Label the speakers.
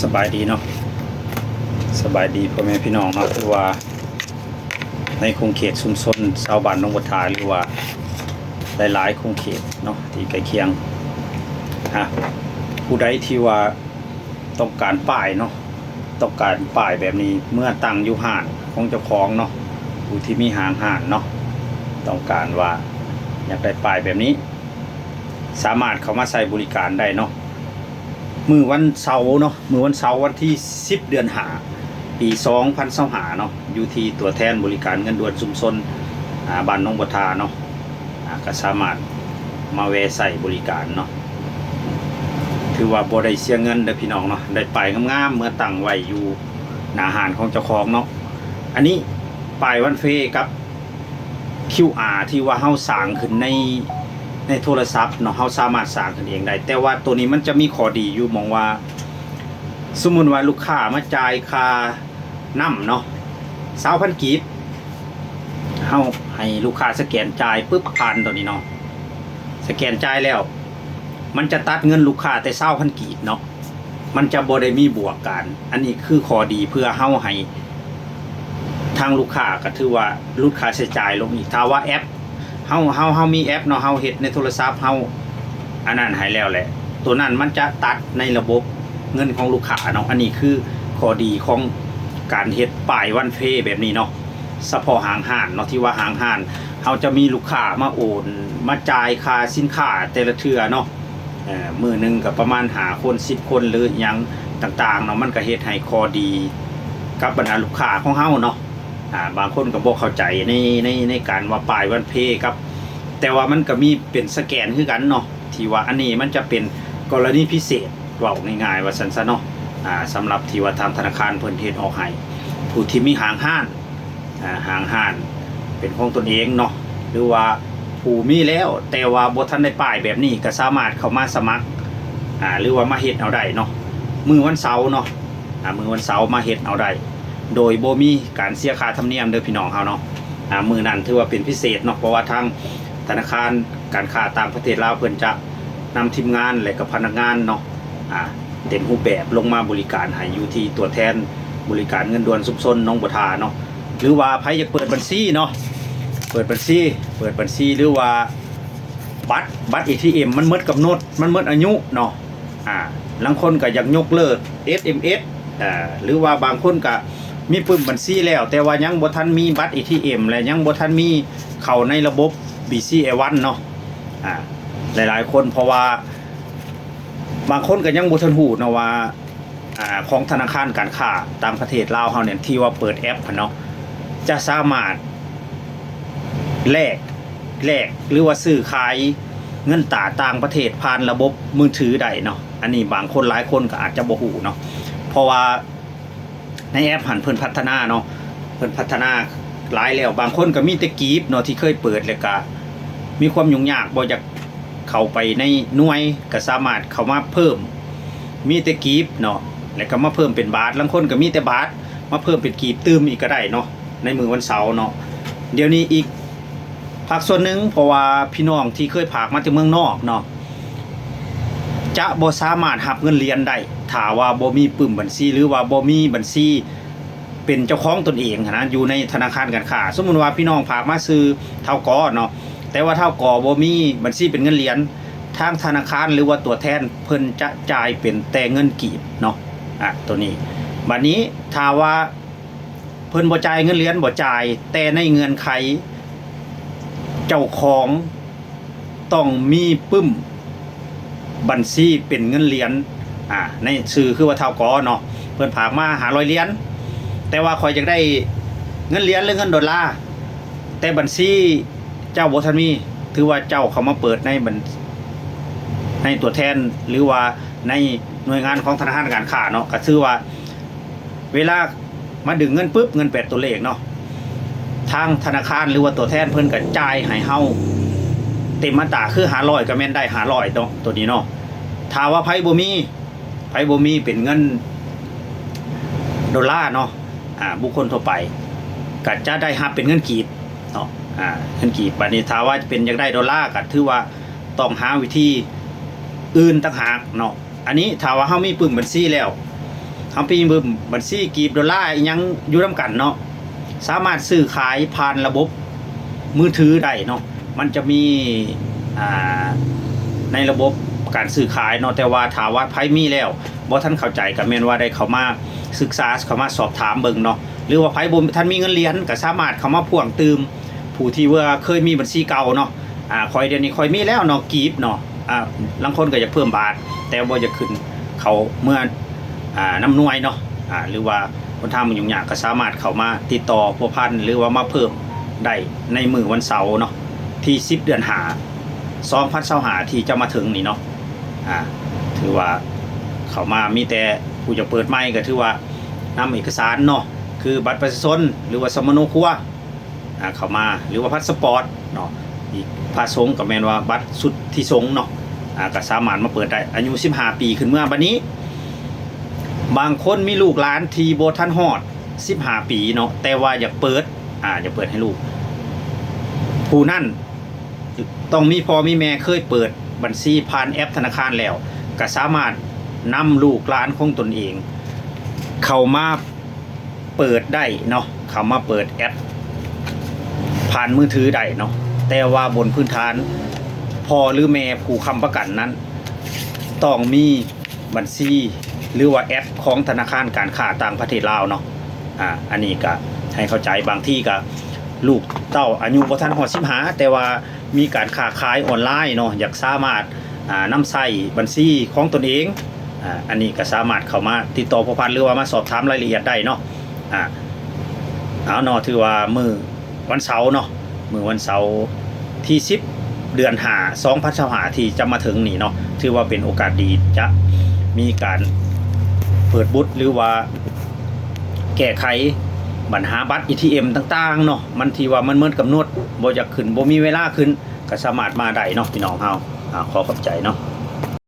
Speaker 1: สบายดีเนาะสบายดีพ่อแม่พี่น้องเนาะหรือว่าในคงเขตชุมชนชาวบ้านหนองบัวทาหรือว่าหลายๆคงเขตเนาะที่ใกล้เคียงผู้ใดที่ว่าต้องการป้ายเนาะต้องการป้ายแบบนี้เมื่อตั้งอยู่ห้างของเจ้าของเนาะผู้ที่มีห้างเนาะต้องการว่าอยากได้ป้ายแบบนี้สามารถเข้ามาใช้บริการได้เนาะมือวันเสาร์เนาะมือวันเสาร์วันที่10 เดือน5 ปี2025เนาะอยู่ที่ตัวแทนบริการเงินด่วนชุมชนบ้านหนองบัวทาเนาะก็สามารถมาแวะใส่บริการเนาะถือว่าบ่ได้เสียเงินเด้อพี่น้องเนาะได้ไปงามๆเมื่อตั้งไว้อยู่หน้าห้างของเจ้าของเนาะอันนี้ป้ายวันเฟกับ QR ที่ว่าเฮาสร้างขึ้นในโทรศัพท์เนาะเฮาสามารถสร้างขึ้นเองได้แต่ว่าตัวนี้มันจะมีข้อดีอยู่มองว่าสมมุติว่าลูกค้ามาจ่ายค่าน้ำเนาะ20,000 กีบเฮาให้ลูกค้าสแกนจ่ายปึ๊บผ่านตัวนี้เนาะสแกนจ่ายแล้วมันจะตัดเงินลูกค้าแต่20,000 กีบเนาะมันจะบ่ได้มีบวกกันอันนี้คือข้อดีเพื่อเฮาให้ทางลูกค้าก็ถือว่าลูกค้าใช้จ่ายลงอีกถ้าว่าแอปเฮามีแอปเนาะเฮาเฮ็ดในโทรศัพท์เฮาอันนั้นให้แล้วแหละตัวนั้นมันจะตัดในระบบเงินของลูกค้าเนาะอันนี้คือข้อดีของการเฮ็ดป้ายวันเพย์แบบนี้เนาะเฉพาะห้างห้านเนาะที่ว่าห้างห้านเฮาจะมีลูกค้ามาโอนมาจ่ายค่าสินค้าแต่ละเทื่อเนาะมื้อนึงก็ประมาณ5 คน10 คนหรือหยังต่างๆเนาะมันก็เฮ็ดให้ข้อดีกับบรรดาลูกค้าของเฮาเนาะบางคนก็บ่เข้าใจในการว่าป้ายวันเพย์ครับแต่ว่ามันก็มีเป็นสแกนคือกันเนาะที่ว่าอันนี้มันจะเป็นกรณีพิเศษเว้าง่ายๆว่าซั่นซะเนาะสำหรับที่ว่าทางธนาคารเพิ่นเฮ็ดออกให้ผู้ที่มีห้างห้านเป็นของตนเองเนาะหรือว่าผู้มีแล้วแต่ว่าบ่ทันได้ป้ายแบบนี้ก็สามารถเข้ามาสมัครหรือว่ามาเฮ็ดเอาได้เนาะมื้อวันเสาร์เนาะมื้อวันเสาร์มาเฮ็ดเอาได้โดยบ่มีการเสียค่าธรรมเนียมเด้อพี่น้องเฮาเนาะมื้อนั้นถือว่าเป็นพิเศษเนาะเพราะว่าทางธนาคารการค้าต่างประเทศลาวเพิ่นจะนำทีมงานและก็พนักงานเนาะเต็มรูปแบบลงมาบริการให้อยู่ที่ตัวแทนบริการเงินด่วนชุมชนหนองบัวทาเนาะหรือว่าใครอยากเปิดบัญชีเนาะเปิดบัญชีหรือว่าบัตร ATM มันหมดกำหนดมันหมดอายุเนาะบางคนก็อยากยกเลิก SMS หรือว่าบางคนก็มีปึ้มบัญชีแล้วแต่ว่ายังบ่ทันมีบัตร ATM และยังบ่ทันมีเข้าในระบบ BCA1 เนาะหลายๆคนเพราะว่าบางคนก็ยังบ่ทันฮู้นะว่าของธนาคารการค้าต่างประเทศลาวเฮาเนี่ยที่ว่าเปิดแอปเนาะจะสามารถแลกหรือว่าซื้อขายเงินตราต่างประเทศผ่านระบบมือถือได้เนาะอันนี้บางคนหลายคนก็อาจจะบ่ฮู้เนาะเพราะว่าในแอปเพิ่นพัฒนาเนาะเพิ่นพัฒนาหลายแล้วบางคนก็มีแต่กีบเนาะที่เคยเปิดแล้วก็มีความยุ่งยากบ่อยากเข้าไปในหน่วยก็สามารถเข้ามาเพิ่มมีแต่กีบเนาะแล้วก็มาเพิ่มเป็นบาทบางคนก็มีแต่บาทมาเพิ่มเป็นกีบตื้มอีกก็ได้เนาะในมื้อวันเสาร์เนาะเดี๋ยวนี้อีกภาคส่วนหนึ่งเพราะว่าพี่น้องที่เคยฝากมาจากเมืองนอกเนาะจะบ่สามารถรับเงินเหรียญได้ถ้าว่าบ่มีปึ้มบัญชีหรือว่าบ่มีบัญชีเป็นเจ้าของตนเองนะอยู่ในธนาคารการค้าสมมุติว่าพี่น้องฝากมาซื้อเท่ากอเนาะแต่ว่าเท่ากอบ่มีบัญชีเป็นเงินเหรียญทางธนาคารหรือว่าตัวแทนเพิ่นจะจ่ายเป็นแต่เงินกีบเนาะตัวนี้บัดนี้ถ้าว่าเพิ่นบ่จ่ายเงินเหรียญบ่จ่ายแต่ในเงื่อนไขเจ้าของต้องมีปึ้มบัญชีเป็นเงินเหรียญในชื่อคือว่าเท่ากอเนาะเพิ่นฝากมา500 เหรียญแต่ว่าข่อยอยากได้เงินเหรียญหรือเงินดอลลาร์แต่บัญชีเจ้าบ่ทันมีถือว่าเจ้าเข้ามาเปิดในตัวแทนหรือว่าในหน่วยงานของธนาคารการค้าเนาะก็ถือว่าเวลามาดึงเงินปุ๊บเงิน8 ตัวเลขเนาะทางธนาคารหรือว่าตัวแทนเพิ่นก็จ่ายให้เฮาเต็มมาตราคือ500ก็แม่นได้500เนาะตัวนี้เนาะถ้าว่าไผบ่มีเป็นเงินดอลลาร์เนาะบุคคลทั่วไปก็จะได้รับเป็นเงินกีบเนาะเงินกีบบัดนี้ถ้าว่าเป็นอยากได้ดอลลาร์ก็ถือว่าต้องหาวิธีอื่นต่างหากเนาะอันนี้ถ้าว่าเฮามีปึ้มบัญชีแล้ว ทำปีบึมบัญชีกีบดอลลาร์อิหยังอยู่นํกันเนาะสามารถซื้อขายผ่านระบบมือถือได้เนาะมันจะมีในระบบการซื้อขายเนาะแต่ว่าถามว่าไผมีแล้วบ่ท่านเข้าใจก็แม่นว่าได้เข้ามาศึกษาเข้ามาสอบถามเบิ่งเนาะหรือว่าไผบ่ท่านมีเงินเหรียญก็สามารถเข้ามาพ่วงตืมผู้ที่ว่าเคยมีบัญชีเก่าเนาะคอยเดี๋ยวนี้คอยมีแล้วเนาะกีบเนาะบางคนก็อยากเพิ่มบาทแต่บ่จะขึ้นเขาเมื่อน้ำหน่วยเนาะหรือว่าคนทำมันยุ่งยากก็สามารถเข้ามาติดต่อพัวพันหรือว่ามาเพิ่มได้ในมื้อวันเสาร์เนาะที่10เดือน2025ที่จะมาถึงนี่เนาะถือว่าเข้ามามีแต่ผู้จะเปิดใหม่ก็ถือว่านำเอกสารเนาะคือบัตรประชาชนหรือว่าสมโนครัวเข้ามาหรือว่าพาสปอร์ตเนาะอีกพาสงฆ์ก็แม่นว่าบัตรสุดที่สงฆ์เนาะก็สามารถมาเปิดได้อายุ15ปีขึ้นเมื่อบัดนี้บางคนมีลูกหลานที่บ่ทันฮอด15ปีเนาะแต่ว่าอยากเปิดอยากเปิดให้ลูกผู้นั้นต้องมีพ่อมีแม่เคยเปิดบัญชีผ่านแอปธนาคารแล้วก็สามารถนำลูกหลานของตนเองเข้ามาเปิดได้เนาะเข้ามาเปิดแอปผ่านมือถือได้เนาะแต่ว่าบนพื้นฐานพ่อหรือแม่ผู้ค้ำประกันนั้นต้องมีบัญชีหรือว่าแอปของธนาคารการค้าต่างประเทศลาวเนาะอันนี้ก็ให้เข้าใจบางที่ก็ลูกเต้าอายุบ่ทันฮอด15แต่ว่ามีการค้าขายออนไลน์เนาะอยากสามารถนำใช้บัญชีของตนเองอันนี้ก็สามารถเข้ามาติดต่อผู้พันหรือว่ามาสอบถามรายละเอียดได้เนาะเอาเนาะถือว่ามื้อวันเสาร์เนาะมื้อวันเสาร์ที่10เดือน2025ที่จะมาถึงนี่เนาะถือว่าเป็นโอกาสดีจะมีการเปิดบุตรหรือว่าแก้ไขปัญหาบัตร ATM ต่างๆเนาะมันที่ว่ามันเมินกำหนดบ่อยากขึ้นบ่มีเวลาขึ้นก็สามารถมาได้เนาะพี่น้องเฮาขอขอบใจเนาะ